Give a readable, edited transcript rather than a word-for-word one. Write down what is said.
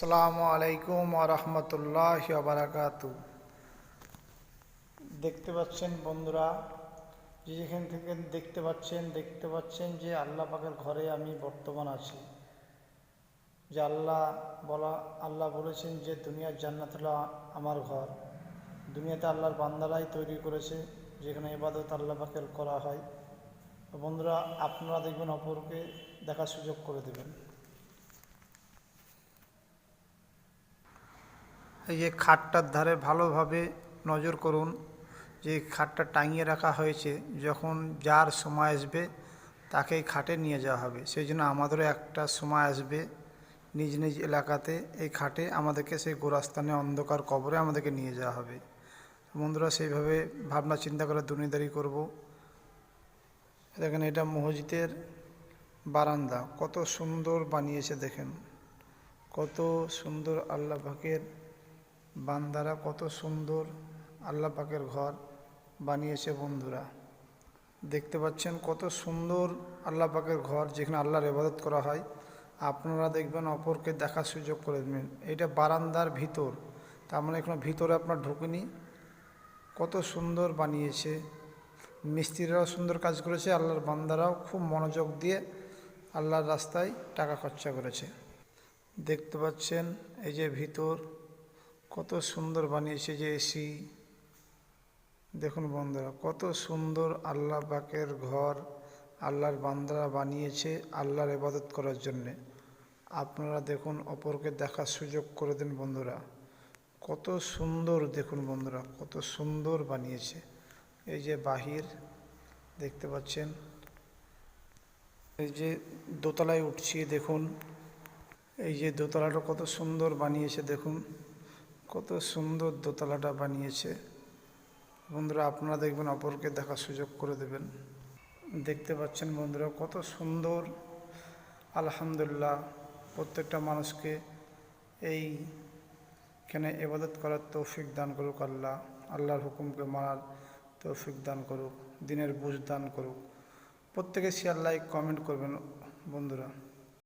আসসালামু আলাইকুম ওয়া রাহমাতুল্লাহি ওয়া বারাকাতুহু। দেখতে পাচ্ছেন বন্ধুরা, যেখান থেকে দেখতে পাচ্ছেন যে আল্লাহ পাকের ঘরে আমি বর্তমান আছি। যে আল্লাহ বলেছেন যে দুনিয়ার জান্নাত হলো আমার ঘর। দুনিয়াতে আল্লাহর বান্দারাই তৈরি করেছে, যেখানে ইবাদত আল্লাহ পাকের করা হয়। বন্ধুরা, আপনারা দেখবেন অপরকে দেখার সুযোগ করে দেবেন। এই যে খাটটার ধারে ভালোভাবে নজর করুন, যে খাটটা টাঙিয়ে রাখা হয়েছে, যখন যার সময় আসবে তাকেই খাটে নিয়ে যাওয়া হবে। সেই জন্য আমাদেরও একটা সময় আসবে, নিজ নিজ এলাকাতে এই খাটে আমাদেরকে সেই গোরস্থানে অন্ধকার কবরে আমাদেরকে নিয়ে যাওয়া হবে। বন্ধুরা, সেইভাবে ভাবনা চিন্তা করে দুনিয়াদারি করব। দেখেন, এটা মসজিদের বারান্দা, কত সুন্দর বানিয়েছে দেখেন, কত সুন্দর আল্লাহ পাকের বান্দারা, কত সুন্দর আল্লাহ পাকের ঘর বানিয়েছে। বন্ধুরা দেখতে পাচ্ছেন কত সুন্দর আল্লাহ পাকের ঘর, যেখানে আল্লাহর ইবাদত করা হয়। আপনারা দেখবেন অপরকে দেখার সুযোগ করে দেবেন। এটা বারান্দার ভিতর, তার মানে এখনো ভিতরে আপনার ঢুকিনি। কত সুন্দর বানিয়েছে, মিস্ত্রিরাও সুন্দর কাজ করেছে, আল্লাহর বান্দারাও খুব মনোযোগ দিয়ে আল্লাহর রাস্তায় টাকা খরচা করেছে। দেখতে পাচ্ছেন এই যে ভিতর কত সুন্দর বানিয়েছে, যে এসি দেখুন। বন্ধুরা, কত সুন্দর আল্লাহ পাকের ঘর আল্লাহর বান্দারা বানিয়েছে আল্লাহর ইবাদত করার জন্যে। আপনারা দেখুন, অপরকে দেখার সুযোগ করে দিন। বন্ধুরা কত সুন্দর দেখুন, বন্ধুরা কত সুন্দর বানিয়েছে। এই যে বাহির দেখতে পাচ্ছেন, এই যে দোতলায় উঠছি দেখুন, এই যে দোতলাটা কত সুন্দর বানিয়েছে দেখুন, কত সুন্দর দোতলাটা বানিয়েছে। বন্ধুরা, আপনারা দেখবেন অপরকে দেখার সুযোগ করে দেবেন। দেখতে পাচ্ছেন বন্ধুরা কত সুন্দর। আলহামদুলিল্লাহ, প্রত্যেকটা মানুষকে এইখানে ইবাদত করার তৌফিক দান করুক আল্লাহ। আল্লাহর হুকুমকে মানার তৌফিক দান করুক, দিনের বুঝ দান করুক। প্রত্যেকে শেয়ার, লাইক, কমেন্ট করবেন বন্ধুরা।